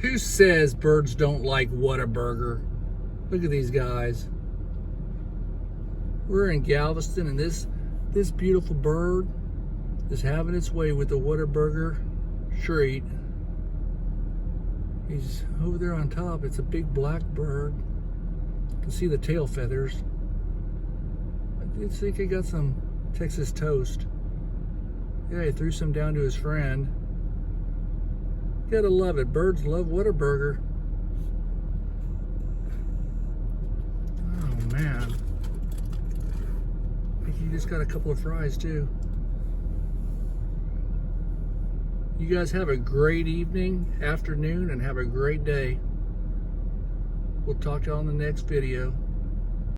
Who says birds don't like Whataburger? Look at these guys. We're in Galveston, and this beautiful bird is having its way with the Whataburger treat. He's over there on top. It's a big black bird. You can see the tail feathers. I think he got some Texas toast. Yeah, he threw some down to his friend. You gotta love it. Birds love Whataburger. Oh man. I think he just got a couple of fries too. You guys have a great evening, afternoon, and have a great day. We'll talk to you on the next video.